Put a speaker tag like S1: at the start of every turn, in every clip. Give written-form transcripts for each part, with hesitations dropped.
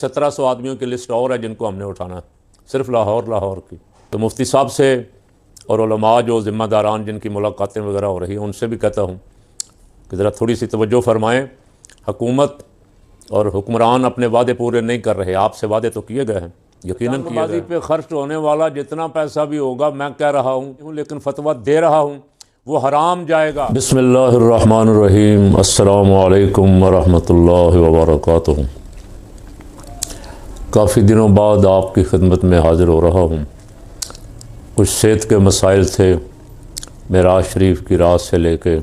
S1: 1700 آدمیوں کی لسٹ اور ہے جن کو ہم نے اٹھانا ہے، صرف لاہور کی۔ تو مفتی صاحب سے اور علماء جو ذمہ داران جن کی ملاقاتیں وغیرہ ہو رہی ہیں ان سے بھی کہتا ہوں کہ ذرا تھوڑی سی توجہ فرمائیں۔ حکومت اور حکمران اپنے وعدے پورے نہیں کر رہے، آپ سے وعدے تو کیے گئے ہیں، یقیناً کیے گئے ہیں۔ پہ خرچ ہونے والا جتنا پیسہ بھی ہوگا میں کہہ رہا ہوں لیکن فتویٰ دے رہا ہوں وہ حرام جائے گا۔ بسم اللہ الرحمن الرحیم، السلام علیکم ورحمۃ اللہ وبرکاتہ۔ کافی دنوں بعد آپ کی خدمت میں حاضر ہو رہا ہوں۔ کچھ صحت کے مسائل تھے، معراج شریف کی رات سے لے کے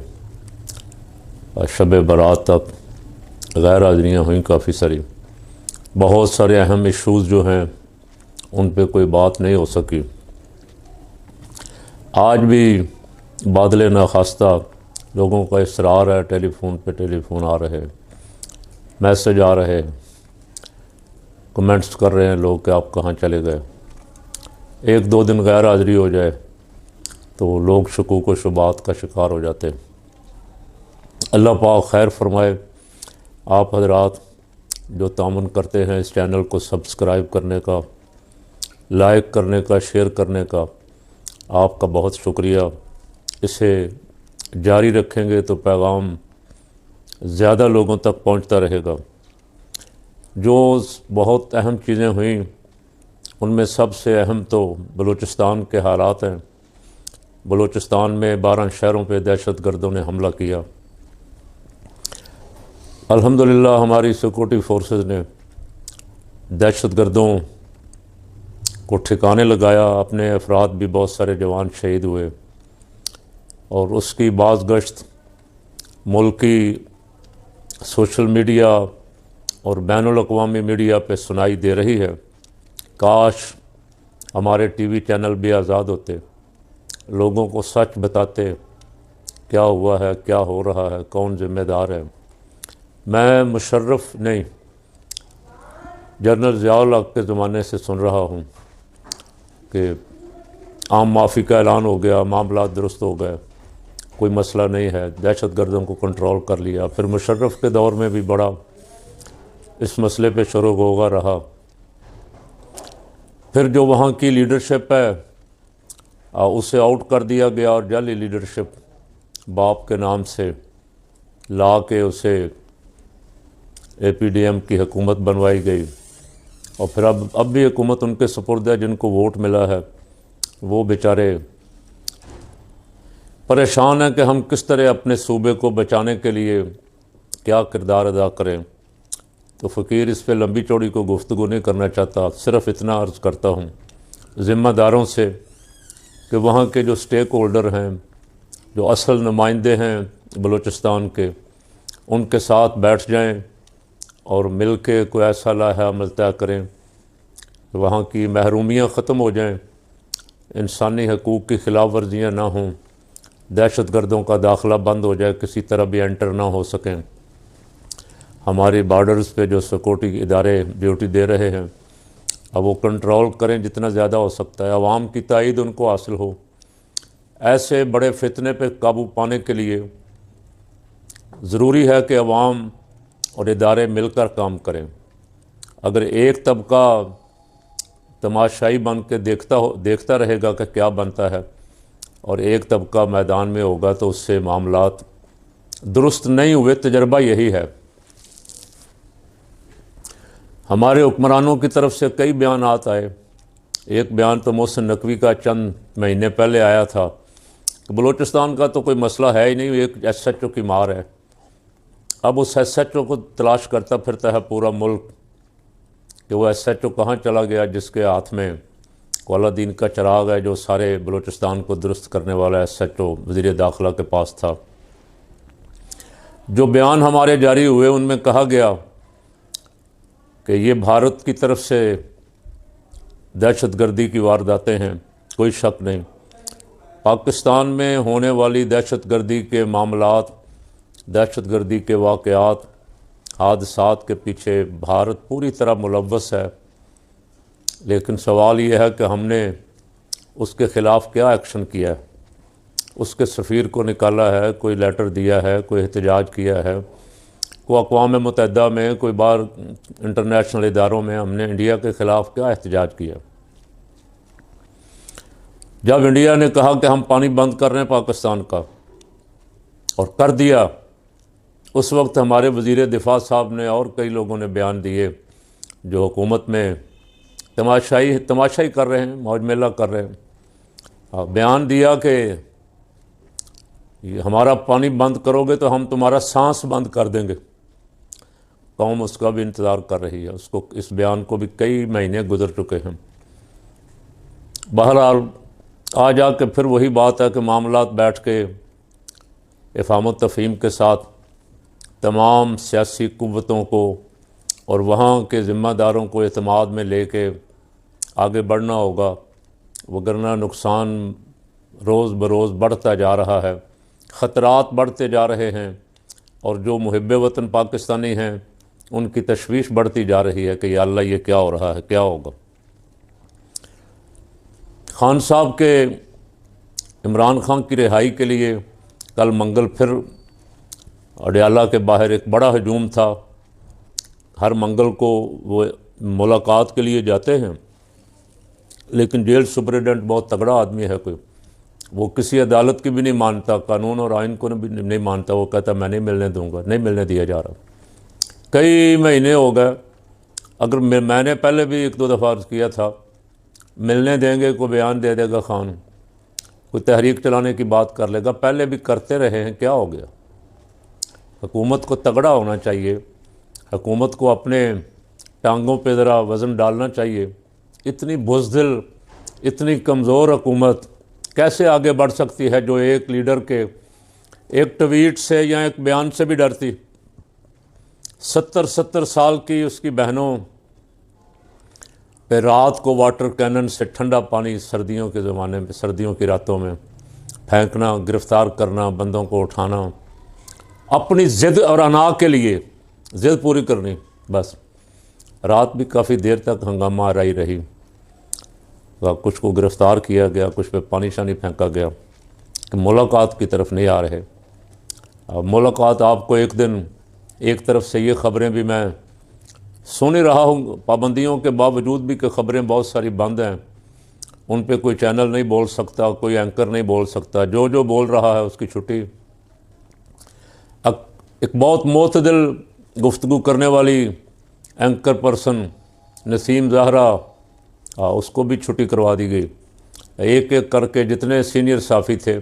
S1: شب برات تک غیر حاضریاں ہوئیں کافی ساری، بہت سارے اہم ایشوز جو ہیں ان پہ کوئی بات نہیں ہو سکی۔ آج بھی بادل ناخواستہ لوگوں کا اصرار ہے، ٹیلی فون آ رہے، میسج آ رہے، کمنٹس کر رہے ہیں لوگ کہ آپ کہاں چلے گئے۔ ایک دو دن غیر حاضری ہو جائے تو لوگ شکوک و شبہات کا شکار ہو جاتے۔ اللہ پاک خیر فرمائے۔ آپ حضرات جو تعاون کرتے ہیں اس چینل کو سبسکرائب کرنے کا، لائک کرنے کا، شیئر کرنے کا، آپ کا بہت شکریہ۔ اسے جاری رکھیں گے تو پیغام زیادہ لوگوں تک پہنچتا رہے گا۔ جو بہت اہم چیزیں ہوئیں ان میں سب سے اہم تو بلوچستان کے حالات ہیں۔ بلوچستان میں 12 شہروں پہ دہشت گردوں نے حملہ کیا۔ الحمدللہ ہماری سیکورٹی فورسز نے دہشت گردوں کو ٹھکانے لگایا، اپنے افراد بھی بہت سارے جوان شہید ہوئے، اور اس کی باز گشت ملکی سوشل میڈیا اور بین الاقوامی میڈیا پہ سنائی دے رہی ہے۔ کاش ہمارے ٹی وی چینل بھی آزاد ہوتے، لوگوں کو سچ بتاتے کیا ہوا ہے، کیا ہو رہا ہے، کون ذمہ دار ہے۔ میں مشرف نہیں، جنرل ضیاء الحق کے زمانے سے سن رہا ہوں کہ عام معافی کا اعلان ہو گیا، معاملات درست ہو گئے، کوئی مسئلہ نہیں ہے، دہشت گردوں کو کنٹرول کر لیا۔ پھر مشرف کے دور میں بھی بڑا اس مسئلے پہ شور و غوغا رہا۔ پھر جو وہاں کی لیڈرشپ ہے اسے آؤٹ کر دیا گیا اور جعلی لیڈرشپ باپ کے نام سے لا کے اسے اے پی ڈی ایم کی حکومت بنوائی گئی، اور پھر اب بھی حکومت ان کے سپرد ہے۔ جن کو ووٹ ملا ہے وہ بیچارے پریشان ہیں کہ ہم کس طرح اپنے صوبے کو بچانے کے لیے کیا کردار ادا کریں۔ تو فقیر اس پہ لمبی چوڑی کو گفتگو نہیں کرنا چاہتا، صرف اتنا عرض کرتا ہوں ذمہ داروں سے کہ وہاں کے جو سٹیک ہولڈر ہیں، جو اصل نمائندے ہیں بلوچستان کے، ان کے ساتھ بیٹھ جائیں اور مل کے کوئی ایسا لائحہ عمل طے کریں کہ وہاں کی محرومیاں ختم ہو جائیں، انسانی حقوق کی خلاف ورزیاں نہ ہوں، دہشت گردوں کا داخلہ بند ہو جائے، کسی طرح بھی انٹر نہ ہو سکیں۔ ہماری بارڈرز پہ جو سیکورٹی ادارے ڈیوٹی دے رہے ہیں اب وہ کنٹرول کریں جتنا زیادہ ہو سکتا ہے، عوام کی تائید ان کو حاصل ہو۔ ایسے بڑے فتنے پہ قابو پانے کے لیے ضروری ہے کہ عوام اور ادارے مل کر کام کریں۔ اگر ایک طبقہ تماشائی بن کے دیکھتا رہے گا کہ کیا بنتا ہے اور ایک طبقہ میدان میں ہوگا تو اس سے معاملات درست نہیں ہوئے۔ تجربہ یہی ہے۔ ہمارے حکمرانوں کی طرف سے کئی بیانات آئے۔ ایک بیان تو محسن نقوی کا چند مہینے پہلے آیا تھا کہ بلوچستان کا تو کوئی مسئلہ ہے ہی نہیں، ایک ایس ایچ او کی مار ہے۔ اب اس ایس ایچ او کو تلاش کرتا پھرتا ہے پورا ملک کہ وہ ایس ایچ او کہاں چلا گیا جس کے ہاتھ میں کولا دین کا چراغ ہے، جو سارے بلوچستان کو درست کرنے والا ایس ایچ او وزیر داخلہ کے پاس تھا۔ جو بیان ہمارے جاری ہوئے ان میں کہا گیا کہ یہ بھارت کی طرف سے دہشت گردی کی وارداتیں ہیں، کوئی شک نہیں۔ پاکستان میں ہونے والی دہشت گردی کے معاملات، دہشت گردی کے واقعات، حادثات کے پیچھے بھارت پوری طرح ملوث ہے، لیکن سوال یہ ہے کہ ہم نے اس کے خلاف کیا ایکشن کیا ہے۔ اس کے سفیر کو نکالا ہے، کوئی لیٹر دیا ہے، کوئی احتجاج کیا ہے، کو اقوام متحدہ میں کوئی بار انٹرنیشنل اداروں میں ہم نے انڈیا کے خلاف کیا احتجاج کیا؟ جب انڈیا نے کہا کہ ہم پانی بند کر رہے ہیں پاکستان کا، اور کر دیا، اس وقت ہمارے وزیر دفاع صاحب نے اور کئی لوگوں نے بیان دیے جو حکومت میں تماشائی کر رہے ہیں، موج میلہ کر رہے ہیں، بیان دیا کہ یہ ہمارا پانی بند کرو گے تو ہم تمہارا سانس بند کر دیں گے۔ قوم اس کا بھی انتظار کر رہی ہے، اس بیان کو بھی کئی مہینے گزر چکے ہیں۔ بہرحال آ جا کے پھر وہی بات ہے کہ معاملات بیٹھ کے افہام و تفہیم کے ساتھ تمام سیاسی قوتوں کو اور وہاں کے ذمہ داروں کو اعتماد میں لے کے آگے بڑھنا ہوگا، وگرنہ نقصان روز بروز بڑھتا جا رہا ہے، خطرات بڑھتے جا رہے ہیں، اور جو محب وطن پاکستانی ہیں ان کی تشویش بڑھتی جا رہی ہے کہ یا اللہ یہ کیا ہو رہا ہے، کیا ہوگا۔ خان صاحب کے عمران خان کی رہائی کے لیے کل منگل پھر اڈیالہ کے باہر ایک بڑا ہجوم تھا۔ ہر منگل کو وہ ملاقات کے لیے جاتے ہیں، لیکن جیل سپرنٹینڈنٹ بہت تگڑا آدمی ہے، کوئی وہ کسی عدالت کی بھی نہیں مانتا، قانون اور آئین کو بھی نہیں مانتا، وہ کہتا میں نہیں ملنے دوں گا، نہیں ملنے دیا جا رہا۔ کئی مہینے ہو گئے، اگر میں نے پہلے بھی ایک دو دفعہ عرض کیا تھا ملنے دیں گے، کوئی بیان دے دے گا خان، کوئی تحریک چلانے کی بات کر لے گا، پہلے بھی کرتے رہے ہیں، کیا ہو گیا؟ حکومت کو تگڑا ہونا چاہیے، حکومت کو اپنے ٹانگوں پہ ذرا وزن ڈالنا چاہیے۔ اتنی بزدل، اتنی کمزور حکومت کیسے آگے بڑھ سکتی ہے جو ایک لیڈر کے ایک ٹویٹ سے یا ایک بیان سے بھی ڈرتی؟ 70 سال کی اس کی بہنوں پہ رات کو واٹر کینن سے ٹھنڈا پانی سردیوں کے زمانے میں، سردیوں کی راتوں میں پھینکنا، گرفتار کرنا، بندوں کو اٹھانا، اپنی ضد اور انا کے لیے ضد پوری کرنی، بس۔ رات بھی کافی دیر تک ہنگامہ آرائی رہی، کچھ کو گرفتار کیا گیا، کچھ پہ پانی شانی پھینکا گیا، کہ ملاقات کی طرف نہیں آ رہے۔ ملاقات آپ کو ایک دن ایک طرف سے یہ خبریں بھی میں سن ہی رہا ہوں، پابندیوں کے باوجود بھی کہ خبریں بہت ساری بند ہیں، ان پہ کوئی چینل نہیں بول سکتا، کوئی اینکر نہیں بول سکتا، جو بول رہا ہے اس کی چھٹی۔ ایک بہت معتدل گفتگو کرنے والی اینکر پرسن نسیم زہرا، اس کو بھی چھٹی کروا دی گئی۔ ایک ایک کر کے جتنے سینئر صحافی تھے،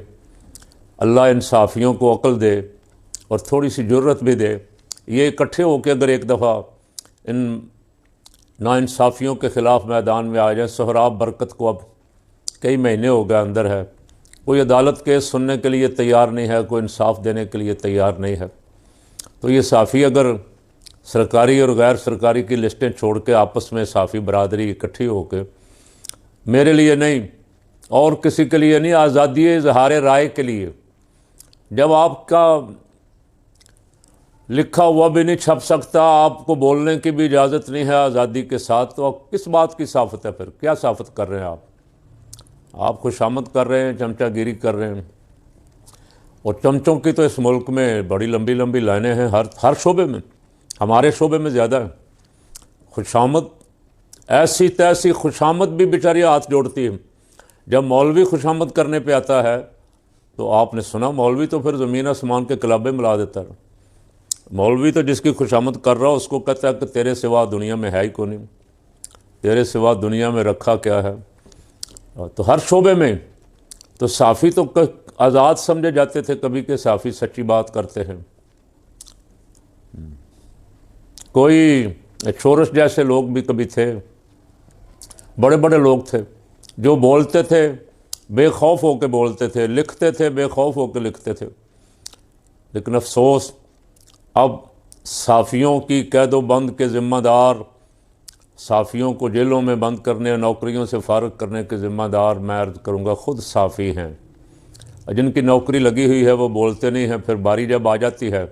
S1: اللہ ان صحافیوں کو عقل دے اور تھوڑی سی جرت بھی دے، یہ اکٹھے ہو کے اگر ایک دفعہ ان ناانصافیوں کے خلاف میدان میں آ جائیں۔ سہراب برکت کو اب کئی مہینے ہو گئے اندر ہے، کوئی عدالت کیس سننے کے لیے تیار نہیں ہے، کوئی انصاف دینے کے لیے تیار نہیں ہے۔ تو یہ صحافی اگر سرکاری اور غیر سرکاری کی لسٹیں چھوڑ کے آپس میں صحافی برادری اکٹھی ہو کے، میرے لیے نہیں اور کسی کے لیے نہیں، آزادی اظہار رائے کے لیے، جب آپ کا لکھا ہوا بھی نہیں چھپ سکتا، آپ کو بولنے کی بھی اجازت نہیں ہے آزادی کے ساتھ، تو آپ کس بات کی صحافت ہے؟ پھر کیا صحافت کر رہے ہیں آپ خوشامد کر رہے ہیں، چمچہ گیری کر رہے ہیں۔ اور چمچوں کی تو اس ملک میں بڑی لمبی لمبی لائنیں ہیں، ہر شعبے میں، ہمارے شعبے میں زیادہ ہے۔ خوشامد ایسی تیسی خوشامد بھی بیچاری ہاتھ جوڑتی ہے۔ جب مولوی خوشامد کرنے پہ آتا ہے تو آپ نے سنا، مولوی تو پھر زمین آسمان کے کلابے ملا دیتا ہے۔ مولوی تو جس کی خوشامد کر رہا ہو اس کو کہتا ہے کہ تیرے سوا دنیا میں ہے ہی کوئی نہیں، تیرے سوا دنیا میں رکھا کیا ہے۔ تو ہر شعبے میں تو صحافی تو آزاد سمجھے جاتے تھے کبھی کہ صحافی سچی بات کرتے ہیں۔ کوئی شورش جیسے لوگ بھی کبھی تھے، بڑے بڑے لوگ تھے جو بولتے تھے بے خوف ہو کے بولتے تھے، لکھتے تھے بے خوف ہو کے لکھتے تھے، لیکن افسوس اب صحافیوں کی قید و بند کے ذمہ دار، صحافیوں کو جیلوں میں بند کرنے، نوکریوں سے فارغ کرنے کے ذمہ دار میں عرض کروں گا خود صحافی ہیں۔ جن کی نوکری لگی ہوئی ہے وہ بولتے نہیں ہیں، پھر باری جب آ جاتی ہے،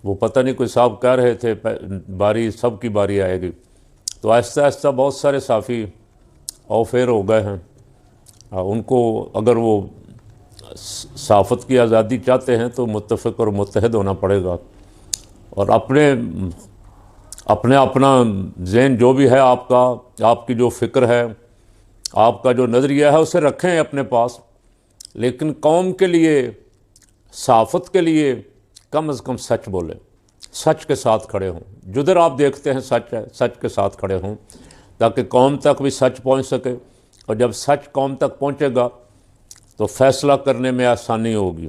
S1: وہ پتہ نہیں کوئی صاحب کہہ رہے تھے باری سب کی باری آئے گی، تو آہستہ آہستہ بہت سارے صحافی اوفیر ہو گئے ہیں۔ ان کو اگر وہ صحافت کی آزادی چاہتے ہیں تو متفق اور متحد ہونا پڑے گا، اور اپنا ذہن جو بھی ہے آپ کا، آپ کی جو فکر ہے، آپ کا جو نظریہ ہے، اسے رکھیں اپنے پاس، لیکن قوم کے لیے، صحافت کے لیے کم از کم سچ بولیں، سچ کے ساتھ کھڑے ہوں، جدھر آپ دیکھتے ہیں سچ ہے، سچ کے ساتھ کھڑے ہوں، تاکہ قوم تک بھی سچ پہنچ سکے، اور جب سچ قوم تک پہنچے گا تو فیصلہ کرنے میں آسانی ہوگی۔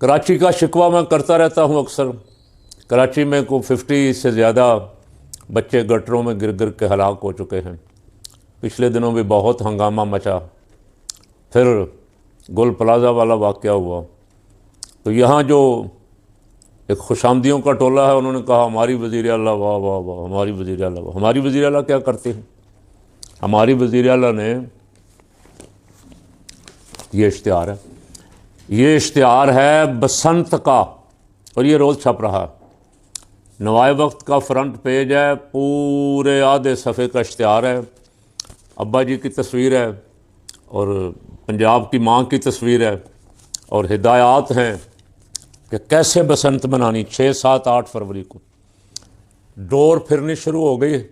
S1: کراچی کا شکوہ میں کرتا رہتا ہوں اکثر۔ کراچی میں کو 50 سے زیادہ بچے گٹروں میں گر گر کے ہلاک ہو چکے ہیں۔ پچھلے دنوں بھی بہت ہنگامہ مچا، پھر گل پلازہ والا واقعہ ہوا، تو یہاں جو ایک خوشامدیوں کا ٹولہ ہے، انہوں نے کہا ہماری وزیر اعلیٰ، واہ واہ واہ، ہماری وزیر اعلیٰ، ہماری وزیر اعلیٰ کیا کرتے ہیں؟ ہماری وزیر اعلیٰ نے یہ اشتہار ہے بسنت کا، اور یہ روز چھپ رہا ہے۔ نوائے وقت کا فرنٹ پیج ہے، پورے آدھے صفحے کا اشتہار ہے، ابا جی کی تصویر ہے اور پنجاب کی ماں کی تصویر ہے، اور ہدایات ہیں کہ کیسے بسنت منانی۔ 6، 7، 8 فروری کو ڈور پھرنی شروع ہو گئی،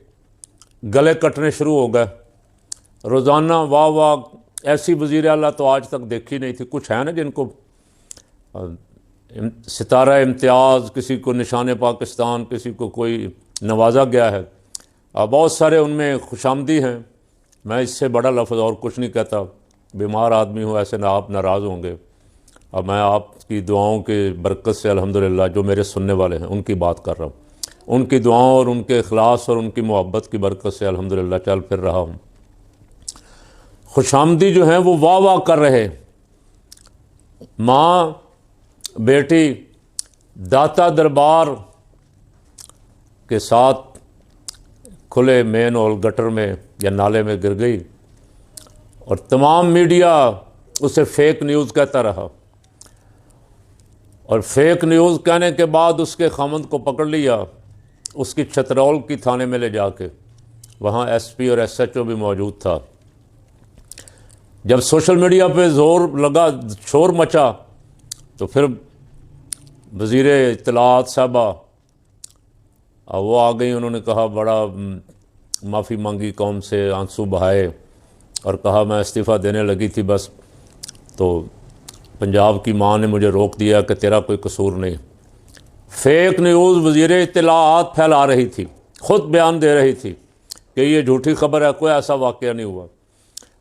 S1: گلے کٹنے شروع ہو گئے، روزانہ واہ واہ۔ ایسی وزیر اعلیٰ تو آج تک دیکھی نہیں تھی۔ کچھ ہے نا جن کو ستارہ امتیاز، کسی کو نشان پاکستان، کسی کو کوئی نوازا گیا ہے، بہت سارے ان میں خوشامدی ہیں۔ میں اس سے بڑا لفظ اور کچھ نہیں کہتا، بیمار آدمی ہوں، ایسے نہ آپ ناراض ہوں گے، اور میں آپ کی دعاؤں کے برکت سے الحمدللہ جو میرے سننے والے ہیں ان کی بات کر رہا ہوں، ان کی دعاؤں اور ان کے اخلاص اور ان کی محبت کی برکت سے الحمدللہ چل پھر رہا ہوں۔ خوشامدی جو ہیں وہ واہ واہ کر رہے، ماں بیٹی داتا دربار کے ساتھ کھلے مین اور گٹر میں یا نالے میں گر گئی، اور تمام میڈیا اسے فیک نیوز کہتا رہا، اور فیک نیوز کہنے کے بعد اس کے خامند کو پکڑ لیا، اس کی چھترول کی تھانے میں لے جا کے، وہاں ایس پی اور ایس ایچ او بھی موجود تھا۔ جب سوشل میڈیا پہ زور لگا، شور مچا، تو پھر وزیر اطلاعات صاحبہ وہ آ گئی، انہوں نے کہا، بڑا معافی مانگی قوم سے، آنسو بہائے، اور کہا میں استعفیٰ دینے لگی تھی بس، تو پنجاب کی ماں نے مجھے روک دیا کہ تیرا کوئی قصور نہیں۔ فیک نیوز وزیر اطلاعات پھیلا رہی تھی، خود بیان دے رہی تھی کہ یہ جھوٹی خبر ہے، کوئی ایسا واقعہ نہیں ہوا۔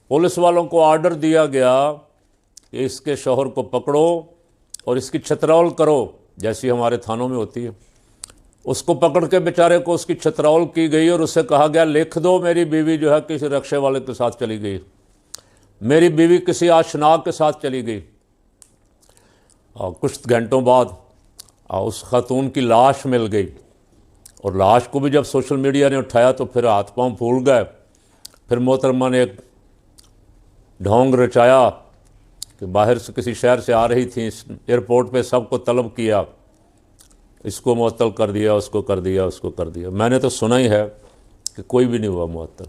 S1: پولیس والوں کو آرڈر دیا گیا کہ اس کے شوہر کو پکڑو اور اس کی چھترول کرو، جیسی ہمارے تھانوں میں ہوتی ہے۔ اس کو پکڑ کے بیچارے کو اس کی چھترول کی گئی، اور اس سے کہا گیا لکھ دو میری بیوی جو ہے کسی رکشے والے کے ساتھ چلی گئی، میری بیوی کسی آشنا کے ساتھ چلی گئی۔ اور کچھ گھنٹوں بعد اس خاتون کی لاش مل گئی، اور لاش کو بھی جب سوشل میڈیا نے اٹھایا تو پھر ہاتھ پاؤں پھول گئے۔ پھر محترمہ نے ایک ڈھونگ رچایا کہ باہر سے کسی شہر سے آ رہی تھیں، ایئرپورٹ پہ سب کو طلب کیا، اس کو معطل کر دیا، اس کو کر دیا، اس کو کر دیا۔ میں نے تو سنا ہی ہے کہ کوئی بھی نہیں ہوا معطل۔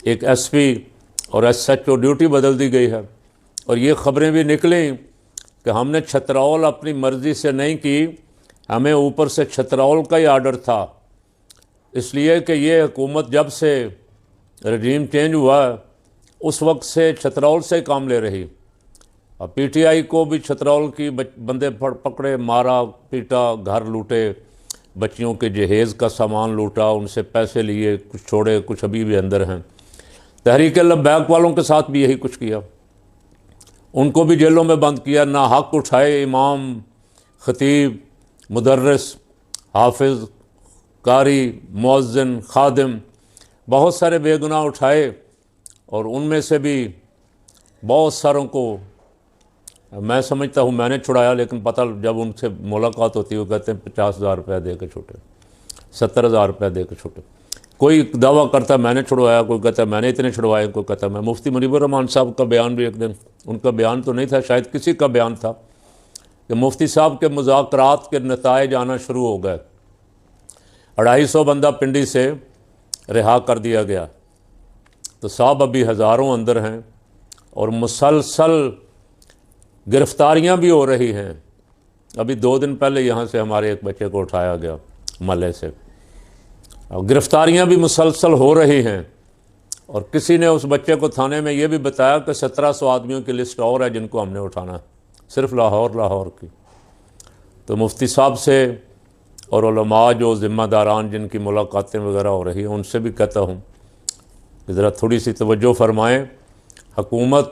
S1: ایک ایس پی اور ایس ایچ او ڈیوٹی بدل دی گئی ہے، اور یہ خبریں بھی نکلیں کہ ہم نے چھترول اپنی مرضی سے نہیں کی، ہمیں اوپر سے چھترول کا ہی آرڈر تھا، اس لیے کہ یہ حکومت جب سے رجیم چینج ہوا اس وقت سے چھترول سے کام لے رہی۔ اور پی ٹی آئی کو بھی چھترول کی بندے پکڑے، مارا پیٹا، گھر لوٹے، بچیوں کے جہیز کا سامان لوٹا، ان سے پیسے لیے، کچھ چھوڑے، کچھ ابھی بھی اندر ہیں۔ تحریک لبیک والوں کے ساتھ بھی یہی کچھ کیا، ان کو بھی جیلوں میں بند کیا، نہ حق اٹھائے، امام، خطیب، مدرس، حافظ، قاری، مؤذن، خادم، بہت سارے بے گناہ اٹھائے، اور ان میں سے بھی بہت ساروں کو میں سمجھتا ہوں میں نے چھڑایا، لیکن پتہ جب ان سے ملاقات ہوتی ہے وہ کہتے ہیں 50,000 روپیہ دے کے چھوٹے، 70,000 روپیہ دے کے چھوٹے۔ کوئی دعویٰ کرتا ہے میں نے چھڑوایا، کوئی کہتا ہے میں نے اتنے چھڑوائے، کوئی کہتا ہے میں۔ مفتی منیب الرحمان صاحب کا بیان بھی ایک دن، ان کا بیان تو نہیں تھا، شاید کسی کا بیان تھا، کہ مفتی صاحب کے مذاکرات کے نتائج آنا شروع ہو گئے، 250 بندہ پنڈی سے رہا کر دیا گیا، تو صاحب ابھی ہزاروں اندر ہیں، اور مسلسل گرفتاریاں بھی ہو رہی ہیں۔ ابھی 2 دن پہلے یہاں سے ہمارے ایک بچے کو اٹھایا گیا ملے سے، گرفتاریاں بھی مسلسل ہو رہی ہیں۔ اور کسی نے اس بچے کو تھانے میں یہ بھی بتایا کہ 1700 آدمیوں کی لسٹ اور ہے جن کو ہم نے اٹھانا ہے، صرف لاہور کی۔ تو مفتی صاحب سے اور علماء جو ذمہ داران جن کی ملاقاتیں وغیرہ ہو رہی ہیں ان سے بھی کہتا ہوں کہ ذرا تھوڑی سی توجہ فرمائیں۔ حکومت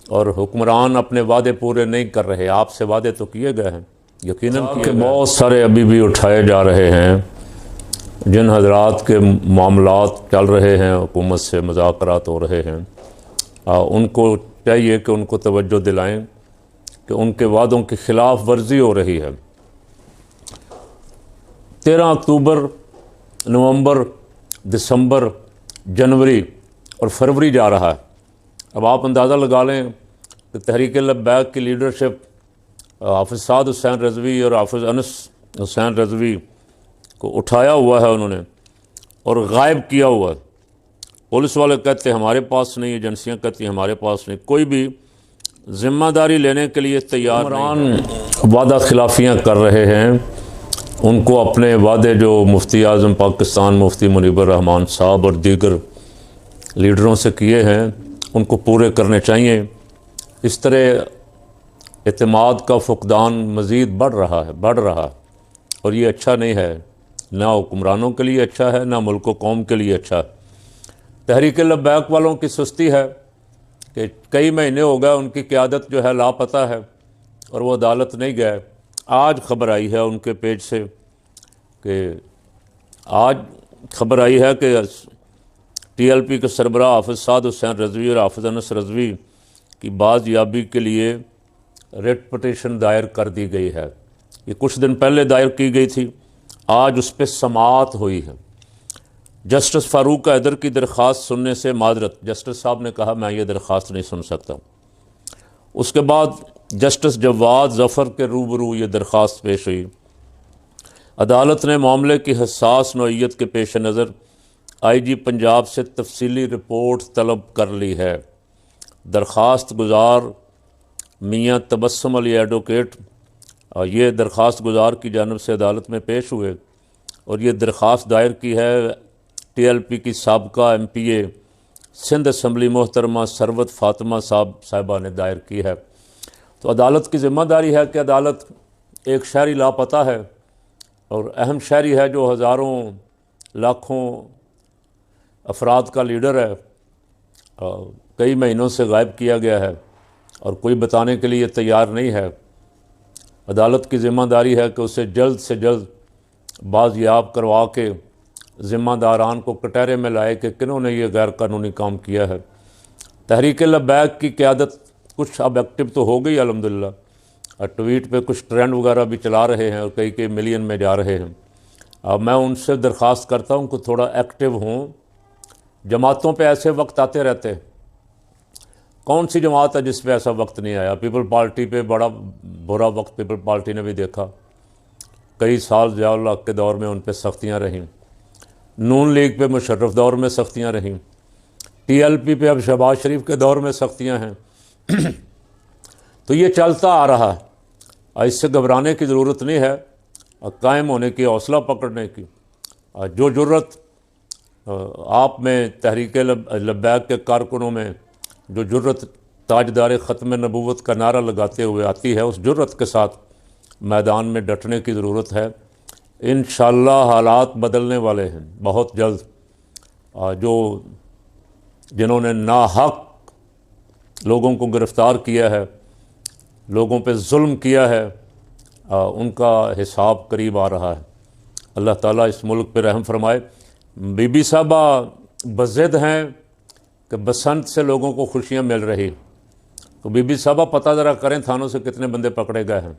S1: اور حکمران اپنے وعدے پورے نہیں کر رہے، آپ سے وعدے تو کیے گئے ہیں، یقیناً کہ بہت سارے ابھی بھی اٹھائے جا رہے ہیں۔ جن حضرات کے معاملات چل رہے ہیں، حکومت سے مذاکرات ہو رہے ہیں، ان کو چاہیے کہ ان کو توجہ دلائیں کہ ان کے وعدوں کی خلاف ورزی ہو رہی ہے۔ 13 اکتوبر، نومبر، دسمبر، جنوری اور فروری جا رہا ہے۔ اب آپ اندازہ لگا لیں کہ تحریک لبیک کی لیڈرشپ حافظ سعد حسین رضوی اور حافظ انس حسین رضوی کو اٹھایا ہوا ہے انہوں نے اور غائب کیا ہوا ہے۔ پولیس والے کہتے ہیں ہمارے پاس نہیں، ایجنسیاں کہتی ہیں ہمارے پاس نہیں، کوئی بھی ذمہ داری لینے کے لیے تیار نہیں۔ وعدہ خلافیاں کر رہے ہیں، ان کو اپنے وعدے جو مفتی اعظم پاکستان مفتی منیب الرحمان صاحب اور دیگر لیڈروں سے کیے ہیں ان کو پورے کرنے چاہیے۔ اس طرح اعتماد کا فقدان مزید بڑھ رہا ہے اور یہ اچھا نہیں ہے، نہ حکمرانوں کے لیے اچھا ہے، نہ ملک و قوم کے لیے اچھا ہے۔ تحریک لبیک والوں کی سستی ہے کہ کئی مہینے ہو گئے ان کی قیادت جو ہے لاپتہ ہے اور وہ عدالت نہیں گئے۔ آج خبر آئی ہے ان کے پیج سے کہ ٹی ایل پی کے سربراہ حافظ سعد حسین رضوی اور حافظ انس رضوی کی بازیابی کے لیے ریٹ پٹیشن دائر کر دی گئی ہے۔ یہ کچھ دن پہلے دائر کی گئی تھی، آج اس پہ سماعت ہوئی ہے۔ جسٹس فاروق حیدر کی درخواست سننے سے معذرت، جسٹس صاحب نے کہا میں یہ درخواست نہیں سن سکتا۔ اس کے بعد جسٹس جواد ظفر کے روبرو یہ درخواست پیش ہوئی۔ عدالت نے معاملے کی حساس نوعیت کے پیش نظر آئی جی پنجاب سے تفصیلی رپورٹ طلب کر لی ہے۔ درخواست گزار میاں تبسم علی ایڈوکیٹ یہ درخواست گزار کی جانب سے عدالت میں پیش ہوئے اور یہ درخواست دائر کی ہے ٹی ایل پی کی سابقہ ایم پی اے سندھ اسمبلی محترمہ ثروت فاطمہ صاحبہ نے دائر کی ہے۔ تو عدالت کی ذمہ داری ہے کہ عدالت ایک شہری لاپتہ ہے اور اہم شہری ہے جو ہزاروں لاکھوں افراد کا لیڈر ہے، کئی مہینوں سے غائب کیا گیا ہے اور کوئی بتانے کے لیے تیار نہیں ہے۔ عدالت کی ذمہ داری ہے کہ اسے جلد سے جلد بازیاب کروا کے ذمہ داران کو کٹہرے میں لائے کہ کنہوں نے یہ غیر قانونی کام کیا ہے۔ تحریک لبیک کی قیادت کچھ اب ایکٹیو تو ہو گئی الحمدللہ، ٹویٹ پہ کچھ ٹرینڈ وغیرہ بھی چلا رہے ہیں اور کئی ملین میں جا رہے ہیں۔ اب میں ان سے درخواست کرتا ہوں کہ تھوڑا ایکٹیو ہوں۔ جماعتوں پہ ایسے وقت آتے رہتے ہیں، کون سی جماعت ہے جس پہ ایسا وقت نہیں آیا؟ پیپل پارٹی پہ بڑا برا وقت پیپل پارٹی نے بھی دیکھا، کئی سال ضیاء الحق کے دور میں ان پہ سختیاں رہیں، نون لیگ پہ مشرف دور میں سختیاں رہیں، ٹی ایل پی پہ اب شہباز شریف کے دور میں سختیاں ہیں۔ تو یہ چلتا آ رہا ہے، اس سے گھبرانے کی ضرورت نہیں ہے، قائم ہونے کی، حوصلہ پکڑنے کی۔ جو جرت آپ میں تحریک لبیک کے کارکنوں میں جو جرت تاجدار ختم نبوت کا نعرہ لگاتے ہوئے آتی ہے، اس جرت کے ساتھ میدان میں ڈٹنے کی ضرورت ہے۔ انشاءاللہ حالات بدلنے والے ہیں بہت جلد۔ جنہوں نے ناحق لوگوں کو گرفتار کیا ہے، لوگوں پہ ظلم کیا ہے، ان کا حساب قریب آ رہا ہے۔ اللہ تعالیٰ اس ملک پہ رحم فرمائے۔ بی بی صاحبہ بضد ہیں کہ بسنت سے لوگوں کو خوشیاں مل رہی، تو بی بی صاحبہ پتہ ذرا کریں تھانوں سے کتنے بندے پکڑے گئے ہیں،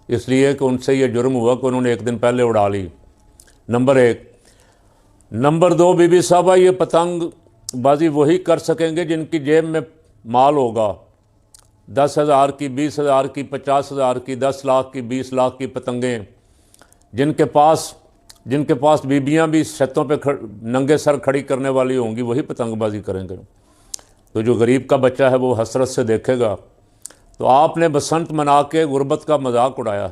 S1: اس لیے کہ ان سے یہ جرم ہوا کہ انہوں نے ایک دن پہلے اڑا لی، نمبر 1۔ نمبر 2، بی بی صاحبہ یہ پتنگ بازی وہی کر سکیں گے جن کی جیب میں مال ہوگا، 10,000 کی، 20,000 کی، 50,000 کی، 10 لاکھ کی، 20 لاکھ کی پتنگیں، جن کے پاس بیبیاں بھی چھتوں پہ ننگے سر کھڑی کرنے والی ہوں گی، وہی پتنگ بازی کریں گے۔ تو جو غریب کا بچہ ہے وہ حسرت سے دیکھے گا۔ تو آپ نے بسنت منا کے غربت کا مذاق اڑایا،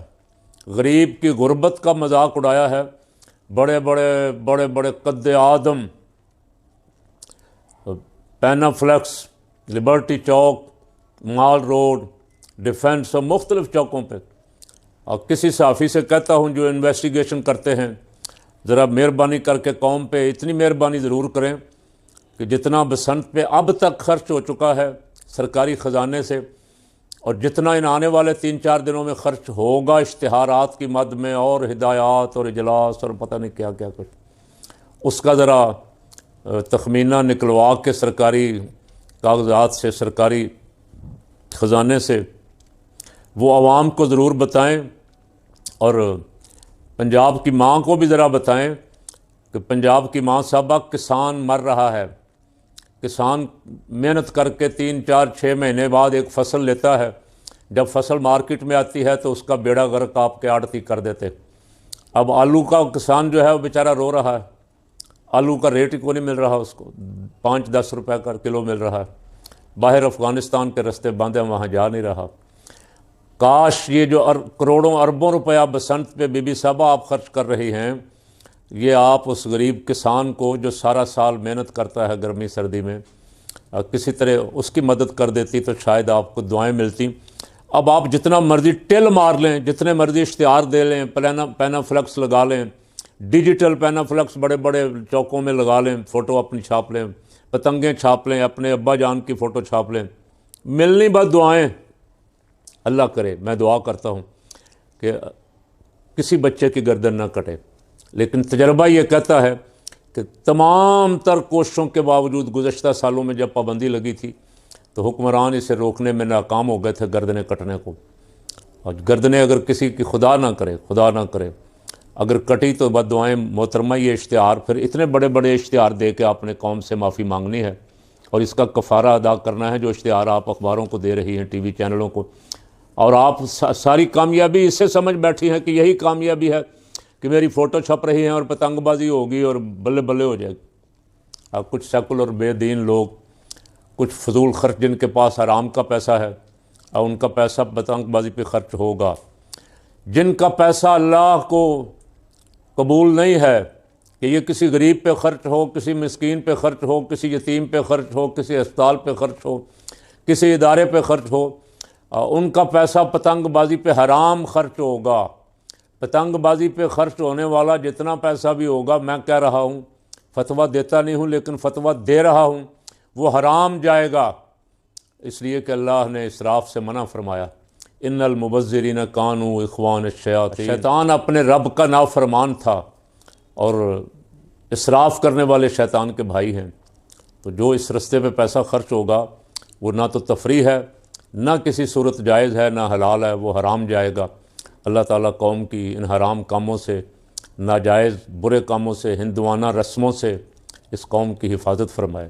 S1: غریب کی غربت کا مذاق اڑایا ہے۔ بڑے بڑے قد آدم پینا فلیکس، لبرٹی چوک، مال روڈ، ڈیفنس اور مختلف چوکوں پہ، اور کسی صحافی سے کہتا ہوں جو انویسٹیگیشن کرتے ہیں، ذرا مہربانی کر کے قوم پہ اتنی مہربانی ضرور کریں کہ جتنا بسنت پہ اب تک خرچ ہو چکا ہے سرکاری خزانے سے، اور جتنا ان آنے والے 3-4 دنوں میں خرچ ہوگا اشتہارات کی مد میں اور ہدایات اور اجلاس اور پتہ نہیں کیا کیا کچھ، اس کا ذرا تخمینہ نکلوا کے سرکاری کاغذات سے، سرکاری خزانے سے وہ عوام کو ضرور بتائیں، اور پنجاب کی ماں کو بھی ذرا بتائیں کہ پنجاب کی ماں صاحبہ کسان مر رہا ہے، کسان محنت کر کے 3-4-6 مہینے بعد ایک فصل لیتا ہے، جب فصل مارکیٹ میں آتی ہے تو اس کا بیڑا غرق آپ کے آڑتی کر دیتے۔ اب آلو کا کسان جو ہے وہ بیچارہ رو رہا ہے، آلو کا ریٹ ہی کو نہیں مل رہا، اس کو 5-10 روپے کا کلو مل رہا ہے، باہر افغانستان کے رستے بند ہیں، وہاں جا نہیں رہا۔ کاش یہ جو کروڑوں اربوں روپیہ بسنت پہ بی بی صاحبہ آپ خرچ کر رہی ہیں، یہ آپ اس غریب کسان کو جو سارا سال محنت کرتا ہے گرمی سردی میں، کسی طرح اس کی مدد کر دیتی تو شاید آپ کو دعائیں ملتی۔ اب آپ جتنا مرضی ٹل مار لیں، جتنے مرضی اشتہار دے لیں، پینا فلیکس لگا لیں، ڈیجیٹل پینا فلیکس بڑے بڑے چوکوں میں لگا لیں، فوٹو اپنی چھاپ لیں، پتنگیں چھاپ لیں، اپنے ابا جان کی فوٹو چھاپ لیں، ملنی بس دعائیں۔ اللہ کرے، میں دعا کرتا ہوں کہ کسی بچے کی گردن نہ کٹے، لیکن تجربہ یہ کہتا ہے کہ تمام تر کوششوں کے باوجود گزشتہ سالوں میں جب پابندی لگی تھی تو حکمران اسے روکنے میں ناکام ہو گئے تھے گردنیں کٹنے کو، اور گردنیں اگر کسی کی خدا نہ کرے اگر کٹی تو بد دعائیں محترمہ۔ یہ اشتہار پھر اتنے بڑے بڑے اشتہار دے کے آپ نے قوم سے معافی مانگنی ہے اور اس کا کفارہ ادا کرنا ہے جو اشتہار آپ اخباروں کو دے رہی ہیں، ٹی وی چینلوں کو، اور آپ ساری کامیابی اس سے سمجھ بیٹھی ہیں کہ یہی کامیابی ہے کہ میری فوٹو چھپ رہی ہیں اور پتنگ بازی ہوگی اور بلے بلے ہو جائے گی۔ اب کچھ سیکولر بے دین لوگ، کچھ فضول خرچ جن کے پاس حرام کا پیسہ ہے اور ان کا پیسہ پتنگ بازی پہ خرچ ہوگا، جن کا پیسہ اللہ کو قبول نہیں ہے کہ یہ کسی غریب پہ خرچ ہو، کسی مسکین پہ خرچ ہو، کسی یتیم پہ خرچ ہو، کسی اسپتال پہ خرچ ہو، کسی ادارے پہ خرچ ہو، ان کا پیسہ پتنگ بازی پہ حرام خرچ ہوگا۔ پتنگ بازی پہ خرچ ہونے والا جتنا پیسہ بھی ہوگا، میں کہہ رہا ہوں، فتویٰ دیتا نہیں ہوں لیکن فتویٰ دے رہا ہوں، وہ حرام جائے گا، اس لیے کہ اللہ نے اسراف سے منع فرمایا، ان المبذرین کانوا اخوان الشیاطین۔ شیطان اپنے رب کا نافرمان تھا اور اسراف کرنے والے شیطان کے بھائی ہیں۔ تو جو اس رستے پہ پیسہ خرچ ہوگا وہ نہ تو تفریح ہے، نہ کسی صورت جائز ہے، نہ حلال ہے، وہ حرام جائے گا۔ اللہ تعالیٰ قوم کی ان حرام کاموں سے، ناجائز برے کاموں سے، ہندوانہ رسموں سے اس قوم کی حفاظت فرمائے۔